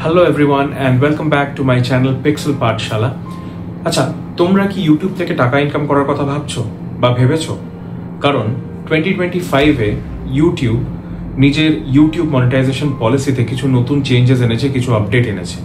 Hello everyone and welcome back to my channel Pixel Pathshala. আচ্ছা, তোমরা কি YouTube থেকে টাকা ইনকাম করার কথা ভাবছো বা ভেবেছো? কারণ 2025 এ ইউটিউব নিজের ইউটিউব মনিটাইজেশন পলিসিতে কিছু নতুন চেঞ্জেস এনেছে, কিছু আপডেট এনেছে।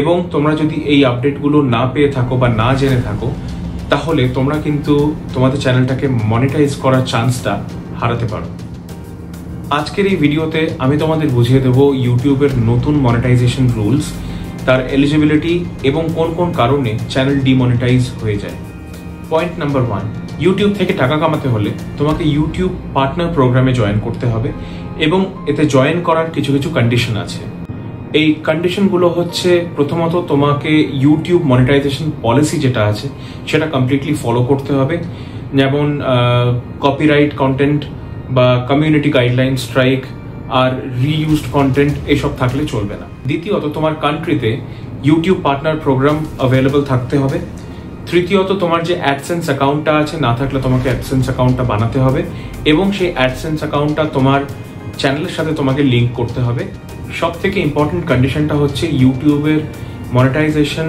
এবং তোমরা যদি এই আপডেটগুলো না পেয়ে থাকো বা না জেনে থাকো, তাহলে তোমরা কিন্তু তোমাদের চ্যানেলটাকে মনিটাইজ করার চান্সটা হারাতে পারো। আজকের এই ভিডিওতে আমি তোমাদের বুঝিয়ে দেবো ইউটিউবের নতুন মনিটাইজেশন রুলস, তার এলিজিবিলিটি এবং কোন কোন কারণে চ্যানেল ডিমনিটাইজ হয়ে যায়। পয়েন্ট নাম্বার 1, ইউটিউব থেকে টাকা কামাতে হলে তোমাকে ইউটিউব পার্টনার প্রোগ্রামে জয়েন করতে হবে এবং এতে জয়েন করার কিছু কিছু কন্ডিশন আছে। এই কন্ডিশনগুলো হচ্ছে, প্রথমত তোমাকে ইউটিউব মনিটাইজেশন পলিসি যেটা আছে সেটা কমপ্লিটলি ফলো করতে হবে, যেমন কপিরাইট কন্টেন্ট বা কমিউনিটি গাইডলাইন স্ট্রাইক আর রিইউজড কন্টেন্ট এসব থাকলে চলবে না। দ্বিতীয়ত, তোমার কান্ট্রিতে ইউটিউব পার্টনার প্রোগ্রাম অ্যাভেলেবল থাকতে হবে। তৃতীয়ত, তোমার যে অ্যাডসেন্স অ্যাকাউন্টটা আছে না থাকলে তোমাকে অ্যাডসেন্স অ্যাকাউন্টটা বানাতে হবে এবং সেই অ্যাডসেন্স অ্যাকাউন্টটা তোমার চ্যানেলের সাথে তোমাকে লিঙ্ক করতে হবে। সব থেকে ইম্পর্টেন্ট কন্ডিশনটা হচ্ছে ইউটিউবের মনিটাইজেশন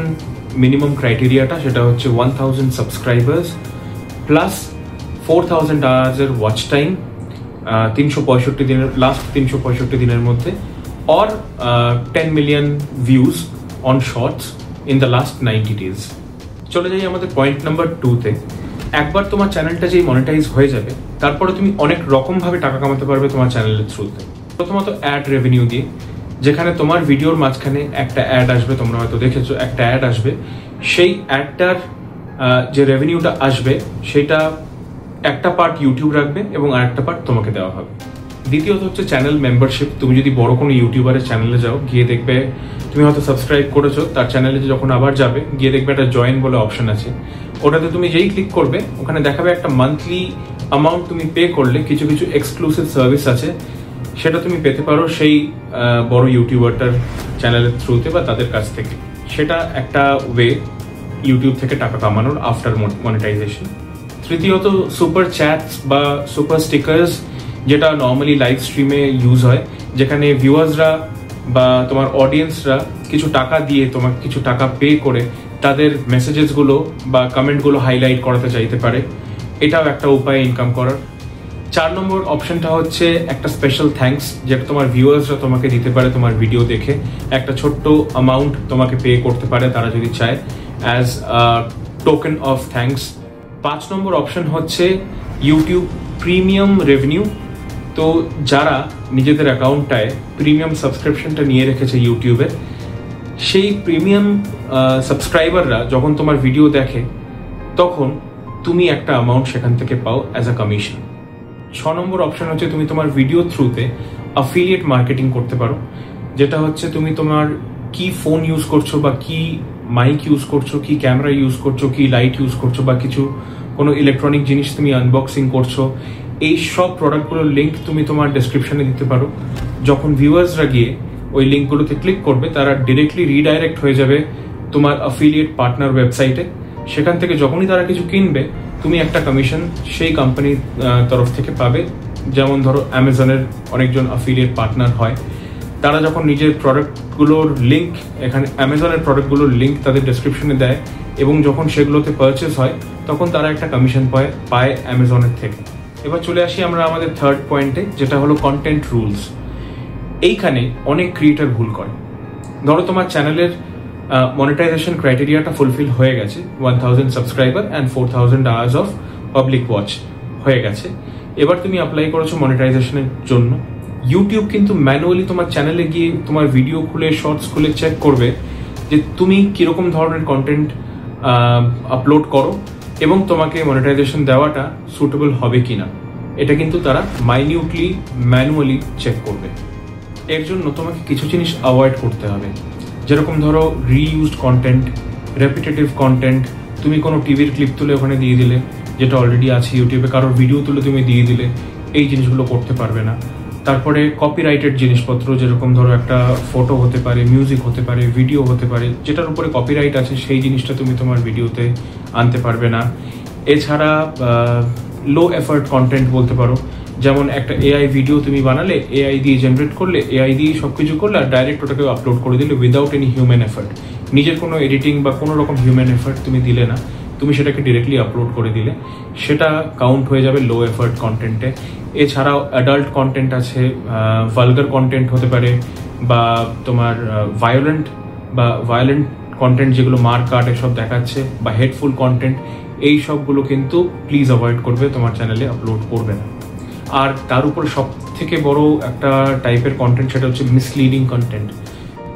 মিনিমাম ক্রাইটেরিয়াটা, সেটা হচ্ছে 1000 সাবস্ক্রাইবার্স প্লাস 4000 আওয়ার্সের ওয়াচ টাইম 365 দিনের লাস্ট 365 দিনের মধ্যে, or 10 million views on shorts in the last 90 days. চলে যাই আমাদের পয়েন্ট নাম্বার 2-তে। একবার তোমার চ্যানেলটা যেই মনিটাইজ হয়ে যাবে, তারপরে তুমি অনেক রকমভাবে টাকা কামাতে পারবে তোমার চ্যানেলের থ্রুতে। প্রথমত অ্যাড রেভিনিউ দিয়ে, যেখানে তোমার ভিডিওর মাঝখানে একটা অ্যাড আসবে, তোমরা হয়তো দেখেছো একটা অ্যাড আসবে, সেই অ্যাডটার যে রেভিনিউটা আসবে সেটা একটা পার্ট ইউটিউব রাখবে এবং আরেকটা পার্ট তোমাকে দেওয়া হবে। দ্বিতীয়ত হচ্ছে চ্যানেল মেম্বারশিপ। তুমি যদি বড় কোনো ইউটিউবারের চ্যানেলে যাও, গিয়ে দেখবে তুমি হয়তো সাবস্ক্রাইব করেছো, তার চ্যানেলে যখন আবার যাবে গিয়ে দেখবে একটা জয়েন বলে অপশন আছে। ওটাতে তুমি যেই ক্লিক করবে ওখানে দেখাবে একটা মান্থলি অ্যামাউন্ট তুমি পে করলে কিছু কিছু এক্সক্লুসিভ সার্ভিস আছে, সেটা তুমি পেতে পারো সেই বড় ইউটিউবারটার চ্যানেলের থ্রুতে বা তাদের কাছ থেকে। সেটা একটা ওয়ে ইউটিউব থেকে টাকা কামানোর আফটার মনিটাইজেশন। তৃতীয়ত সুপার চ্যাটস বা সুপার স্টিকার্স, যেটা নর্মালি লাইভ স্ট্রিমে ইউজ হয়, যেখানে ভিউয়ার্সরা বা তোমার অডিয়েন্সরা কিছু টাকা দিয়ে তোমাকে কিছু টাকা পে করে তাদের মেসেজেসগুলো বা কমেন্টগুলো হাইলাইট করাতে চাইতে পারে। এটাও একটা উপায় ইনকাম করার। 4 নম্বর অপশনটা হচ্ছে একটা স্পেশাল থ্যাঙ্কস, যেটা তোমার ভিউয়ার্সরা তোমাকে দিতে পারে তোমার ভিডিও দেখে। একটা ছোট্ট অ্যামাউন্ট তোমাকে পে করতে পারে তারা যদি চায়, as token of thanks. 5 number option হচ্ছে ইউটিউব প্রিমিয়াম রেভিনিউ। তো যারা নিজেদের অ্যাকাউন্টটায় প্রিমিয়াম সাবস্ক্রিপশনটা নিয়ে রেখেছে ইউটিউবের, সেই প্রিমিয়াম সাবস্ক্রাইবাররা যখন তোমার ভিডিও দেখে তখন তুমি একটা অ্যামাউন্ট সেখান থেকে পাও as a commission. 6 number option হচ্ছে তুমি তোমার ভিডিও থ্রুতে অ্যাফিলিয়েট মার্কেটিং করতে পারো, যেটা হচ্ছে তুমি তোমার কি ফোন ইউজ করছো বা কি মাইক ইউজ করছো, কি ক্যামেরা ইউজ করছো, কি লাইট ইউজ করছো, বা কোনো ইলেকট্রনিক জিনিস তুমি আনবক্সিং করছো, এই সব প্রোডাক্টগুলোর লিঙ্ক তুমি তোমার ডেসক্রিপশনে দিতে পারো। যখন ভিউয়ার্সরা গিয়ে ওই লিঙ্কগুলোতে ক্লিক করবে, তারা ডিরেক্টলি রিডাইরেক্ট হয়ে যাবে তোমার অ্যাফিলিয়েট পার্টনার ওয়েবসাইটে। সেখান থেকে যখনই তারা কিছু কিনবে, তুমি একটা কমিশন সেই কোম্পানির তরফ থেকে পাবে। যেমন ধরো অ্যামাজনের অনেকজন অ্যাফিলিয়েট পার্টনার হয়, তারা যখন নিজের প্রোডাক্টগুলোর লিঙ্ক এখানে অ্যামাজনের প্রোডাক্টগুলোর লিঙ্ক তাদের ডেসক্রিপশনে দেয় এবং যখন সেগুলোতে পারচেস হয় তখন তারা একটা কমিশন পায় অ্যামাজনের থেকে। এবার চলে আসি আমরা আমাদের থার্ড পয়েন্টে, যেটা হলো কন্টেন্ট রুলস। এইখানে অনেক ক্রিয়েটর ভুল করে। ধরো তোমার চ্যানেলের মনিটাইজেশন ক্রাইটেরিয়াটা ফুলফিল হয়ে গেছে, 1000 subscriber and 4000 hours of public watch হয়ে গেছে। এবার তুমি অ্যাপ্লাই করেছো মনিটাইজেশনের জন্য। ইউটিউব কিন্তু ম্যানুয়ালি তোমার চ্যানেলে গিয়ে তোমার ভিডিও খুলে শর্টস খুলে চেক করবে যে তুমি কিরকম ধরনের কন্টেন্ট আপলোড করো এবং তোমাকে মনিটাইজেশন দেওয়াটা সুটেবল হবে কিনা, এটা কিন্তু তারা মাইনিউটলি ম্যানুয়ালি চেক করবে। এর জন্য তোমাকে কিছু জিনিস অ্যাভয়েড করতে হবে, যেরকম ধরো রিইউজড কন্টেন্ট, রেপিটেটিভ কন্টেন্ট। তুমি কোনো টিভির ক্লিপ তুলে ওখানে দিয়ে দিলে, যেটা অলরেডি আছে ইউটিউবে, কারোর ভিডিও তুলে তুমি দিয়ে দিলে, এই জিনিসগুলো করতে পারবে না। তারপরে কপিরাইটেড জিনিসপত্র, যেরকম ধরো একটা ফটো হতে পারে, মিউজিক হতে পারে, ভিডিও হতে পারে, যেটার উপরে কপিরাইট আছে সেই জিনিসটা তুমি তোমার ভিডিওতে আনতে পারবে না। এছাড়া লো এফার্ট কন্টেন্ট বলতে পারো, যেমন একটা এআই ভিডিও তুমি বানালে, এআই দিয়ে জেনারেট করলে, এআই দিয়ে সবকিছু করলে আর ডাইরেক্ট ওটাকে আপলোড করে দিলে উইদাউট এনি হিউম্যান এফার্ট, নিজের কোনো এডিটিং বা কোনো রকম হিউম্যান এফার্ট তুমি দিলে না, তুমি সেটাকে ডিরেক্টলি আপলোড করে দিলে, সেটা কাউন্ট হয়ে যাবে লো এফার্ট কন্টেন্টে। এছাড়াও অ্যাডাল্ট কন্টেন্ট আছে, ভালগার কন্টেন্ট হতে পারে, বা তোমার ভায়োলেন্ট কন্টেন্ট যেগুলো মার কাট এসব দেখাচ্ছে, বা হেটফুল কন্টেন্ট, এই সবগুলো কিন্তু প্লিজ অ্যাভয়েড করবে, তোমার চ্যানেলে আপলোড করবে না। আর তার উপর সব থেকে বড় একটা টাইপের কন্টেন্ট, সেটা হচ্ছে মিসলিডিং কন্টেন্ট,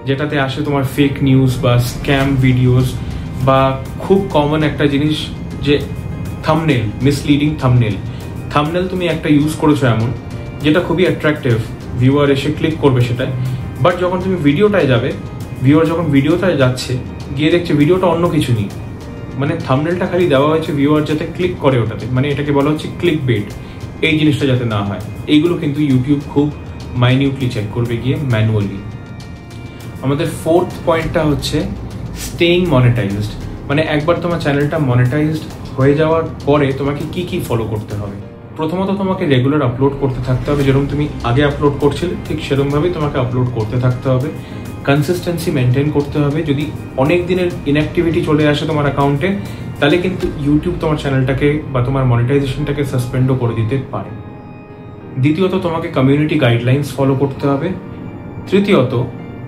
যেটাতে আসে তোমার ফেক নিউজ বা স্ক্যাম ভিডিওস, বা খুব কমন একটা জিনিস যে থাম্বনেল, মিসলিডিং থাম্বনেল তুমি একটা ইউজ করেছো এমন যেটা খুবই অ্যাট্রাকটিভ, ভিউয়ার এসে ক্লিক করবে সেটাই, বাট যখন তুমি ভিডিওটায় যাবে, ভিউয়ার যখন ভিডিওটায় যাচ্ছে গিয়ে দেখছে ভিডিওটা অন্য কিছু নেই, মানে থাম্বনেলটা খালি দেওয়া হয়েছে ভিউয়ার যাতে ক্লিক করে ওটাতে, মানে এটাকে বলা হচ্ছে ক্লিক বেট। এই জিনিসটা যাতে না হয়, এইগুলো কিন্তু ইউটিউব খুব মাইনিউটলি চেক করবে গিয়ে ম্যানুয়ালি। আমাদের ফোর্থ পয়েন্টটা হচ্ছে স্টেইং মনিটাইজড, মানে একবার তোমার চ্যানেলটা মনিটাইজড হয়ে যাওয়ার পরে তোমাকে কি কি ফলো করতে হবে। প্রথমত তোমাকে রেগুলার আপলোড করতে থাকতে হবে, যেরকম তুমি আগে আপলোড করছিলে ঠিক সেরকমভাবেই তোমাকে আপলোড করতে থাকতে হবে। কনসিস্টেন্সি মেনটেন করতে হবে। যদি অনেক দিনের ইনঅ্যাক্টিভিটি চলে আসে তোমার অ্যাকাউন্টে, তাহলে কিন্তু ইউটিউব তোমার চ্যানেলটাকে বা তোমার মনিটাইজেশনটাকে সাসপেন্ডও করে দিতে পারে। দ্বিতীয়ত তোমাকে কমিউনিটি গাইডলাইন্স ফলো করতে হবে। তৃতীয়ত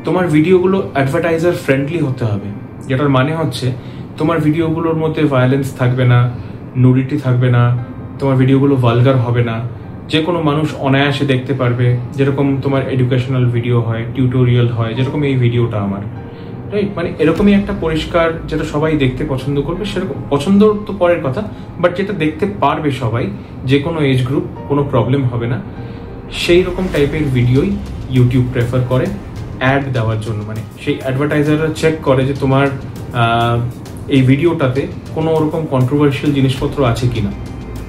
তোমার ভিডিওগুলো অ্যাডভার্টাইজার ফ্রেন্ডলি হতে হবে, যেটার মানে হচ্ছে তোমার ভিডিওগুলোর মধ্যে ভায়োলেন্স থাকবে না, নুডিটি থাকবে না, তোমার ভিডিওগুলো ভালগার হবে না, যে কোনো মানুষ অনায়াসে দেখতে পারবে, যেরকম তোমার এডুকেশনাল ভিডিও হয়, টিউটোরিয়াল হয়, যেরকম এই ভিডিওটা আমার, রাইট? মানে এরকমই একটা পরিষ্কার, যেটা সবাই দেখতে পছন্দ করবে, সেরকম পছন্দ তো পরের কথা, বাট যেটা দেখতে পারবে সবাই, যে কোনো এজ গ্রুপ, কোনো প্রবলেম হবে না, সেই রকম টাইপের ভিডিওই ইউটিউব প্রেফার করে অ্যাড দেওয়ার জন্য। মানে সেই অ্যাডভার্টাইজাররা চেক করে যে তোমার এই ভিডিওটাতে কোনো ওরকম কন্ট্রোভার্সিয়াল জিনিসপত্র আছে কিনা,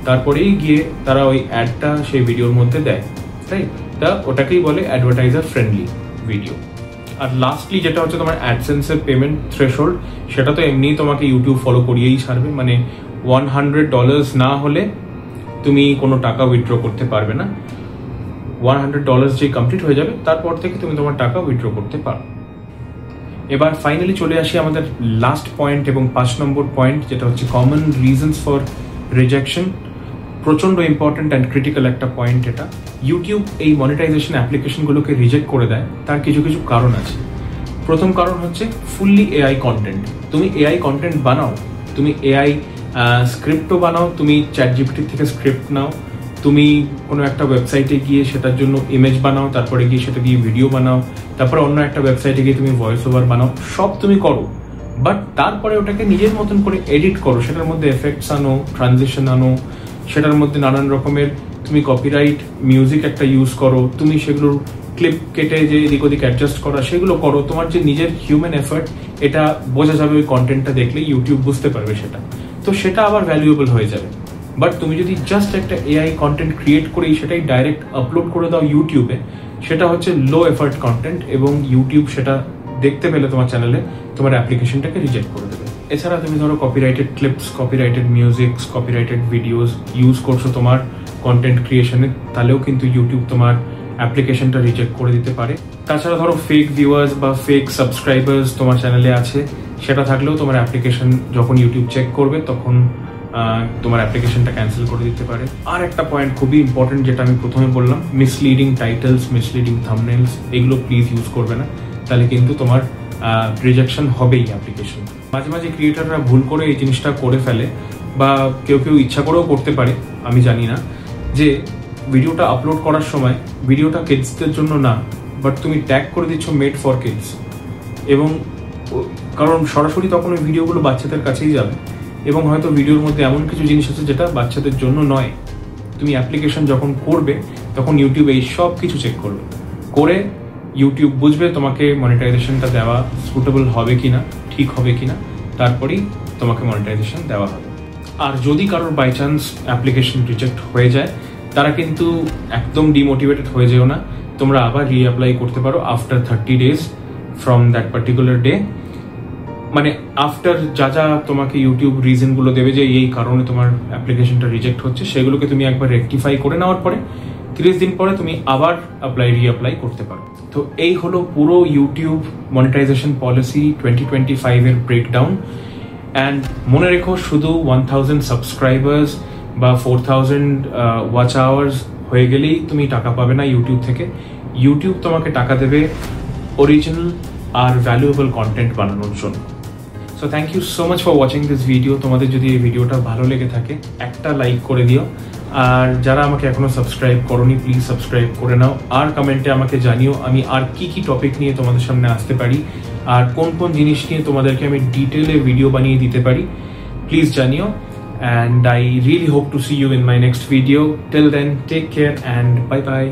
তারপরেই গিয়ে তারা ওই অ্যাডটা সেই ভিডিওর মধ্যে দেয়, তাই তা ওটাকেই বলে অ্যাডভার্টাইজার ফ্রেন্ডলি ভিডিও। আর লাস্টলি যেটা হচ্ছে তোমার অ্যাডসেন্সের পেমেন্ট থ্রেশহোল্ড, সেটা তো এমনিই তোমাকে ইউটিউব ফলো করিয়েই ছাড়বে, মানে $100 না হলে তুমি কোনো টাকা উইথড্র করতে পারবে না। $100 যে কমপ্লিট হয়ে যাবে তারপর থেকে তুমি তোমার টাকা উইথড্র করতে পারো। এবার ফাইনালি চলে আসি আমাদের লাস্ট পয়েন্ট এবং 5 নম্বর পয়েন্ট, যেটা হচ্ছে কমন রিজনস ফর রিজেকশন। প্রচন্ড ইম্পর্টেন্ট অ্যান্ড ক্রিটিক্যাল একটা পয়েন্ট এটা। ইউটিউব এই মনিটাইজেশন অ্যাপ্লিকেশনগুলোকে রিজেক্ট করে দেয়, তার কিছু কিছু কারণ আছে। প্রথম কারণ হচ্ছে ফুললি এআই কন্টেন্ট। তুমি এআই কন্টেন্ট বানাও, তুমি এআই স্ক্রিপ্টও বানাও, তুমি চ্যাটজিপিটি থেকে স্ক্রিপ্ট নাও, তুমি কোনো একটা ওয়েবসাইটে গিয়ে সেটার জন্য ইমেজ বানাও, তারপরে গিয়ে সেটা দিয়ে ভিডিও বানাও, তারপরে অন্য একটা ওয়েবসাইটে গিয়ে তুমি ভয়েস ওভার বানাও, সব তুমি করো, বাট তারপরে ওটাকে নিজের মতন করে এডিট করো, সেটার মধ্যে এফেক্টস আনো, ট্রানজিশন আনো, সেটার মধ্যে নানান রকমের তুমি কপিরাইট মিউজিক একটা ইউজ করো, তুমি সেগুলোর ক্লিপ কেটে যে এদিক ওদিক অ্যাডজাস্ট করা সেগুলো করো। তোমার যে নিজের হিউম্যান এফার্ট, এটা বোঝা যাবে ওই কন্টেন্টটা দেখলে, ইউটিউব বুঝতে পারবে সেটা, তো সেটা আবার ভ্যালুয়েবল হয়ে যাবে। বাট তুমি যদি জাস্ট একটা এআই কন্টেন্ট ক্রিয়েট করেই সেটাই ডাইরেক্ট আপলোড করে দাও ইউটিউবে, সেটা হচ্ছে লো এফার্ট কন্টেন্ট, এবং ইউটিউব সেটা দেখতে পেলে তোমার চ্যানেলে তোমার অ্যাপ্লিকেশনটাকে রিজেক্ট করে দেবে। এছাড়া তুমি ধরো copyrighted clips, copyrighted musics, copyrighted videos use করছো তোমার কন্টেন্ট ক্রিয়েশনে, তাহলেও কিন্তু ইউটিউব তোমার অ্যাপ্লিকেশনটা রিজেক্ট করে দিতে পারে। তাছাড়া ধরো ফেক ভিউয়ার্স বা ফেক সাবস্ক্রাইবার্স তোমার চ্যানেলে আছে, সেটা থাকলেও তোমার অ্যাপ্লিকেশন যখন ইউটিউব চেক করবে তখন তোমার অ্যাপ্লিকেশনটা ক্যান্সেল করে দিতে পারে। আর একটা পয়েন্ট খুবই ইম্পর্টেন্ট, যেটা আমি প্রথমে বললাম, মিসলিডিং টাইটেলস, মিসলিডিং থাম্বনেলস, এগুলো প্লিজ ইউজ করবে না, তাহলে কিন্তু তোমার রিজেকশন হবেই অ্যাপ্লিকেশন। মাঝে মাঝে ক্রিয়েটাররা ভুল করে এই জিনিসটা করে ফেলে, বা কেউ কেউ ইচ্ছা করেও করতে পারে, আমি জানি না, যে ভিডিওটা আপলোড করার সময় ভিডিওটা কিডসদের জন্য না, বাট তুমি ট্যাগ করে দিচ্ছ মেড ফর কিডস, এবং কারণ সরাসরি তখন ওই ভিডিওগুলো বাচ্চাদের কাছেই যাবে, এবং হয়তো ভিডিওর মধ্যে এমন কিছু জিনিস আছে যেটা বাচ্চাদের জন্য নয়। তুমি অ্যাপ্লিকেশন যখন করবে তখন ইউটিউব এই সব কিছু চেক করবে, করে ইউটিউব বুঝবে তোমাকে মনিটাইজেশনটা দেওয়া সুটেবল হবে কিনা, ঠিক হবে কিনা, তারপরেই তোমাকে মনিটাইজেশন দেওয়া হবে। আর যদি কারোর বাই চান্স অ্যাপ্লিকেশন রিজেক্ট হয়ে যায়, তারা কিন্তু একদম ডিমোটিভেটেড হয়ে যেও না, তোমরা আবার রিঅ্যাপ্লাই করতে পারো after 30 days from that particular day. মানে আফটার যা যা তোমাকে ইউটিউব রিজনগুলো দেবে যে এই কারণে তোমার অ্যাপ্লিকেশনটা রিজেক্ট হচ্ছে, সেগুলোকে তুমি একবার রেকটিফাই করে নেওয়ার পরে 30 দিন পরে তুমি আবার রিঅ্যাপ্লাই করতে পারো। তো এই হলো পুরো ইউটিউব মনিটাইজেশন পলিসি 2025 এর ব্রেকডাউন। অ্যান্ড মনে রেখো, শুধু 1000 সাবস্ক্রাইবার্স বা 4000 ওয়াচ আওয়ার্স হয়ে গেলেই তুমি টাকা পাবে না ইউটিউব থেকে। ইউটিউব তোমাকে টাকা দেবে অরিজিনাল আর ভ্যালুয়েবল কন্টেন্ট বানানোর জন্য। So thank you so much for watching this video. তোমাদের যদি এই ভিডিওটা ভালো লেগে থাকে একটা লাইক করে দিও, আর যারা আমাকে এখনো সাবস্ক্রাইব করোনি প্লিজ সাবস্ক্রাইব করে নাও, আর কমেন্টে আমাকে জানিও আমি আর কি কি টপিক নিয়ে তোমাদের সামনে আসতে পারি, আর কোন কোন জিনিস নিয়ে তোমাদেরকে আমি ডিটেলে ভিডিও বানিয়ে দিতে পারি। প্লিজ জানিও, and I really hope to see you in my next video. Till then, take care and bye bye.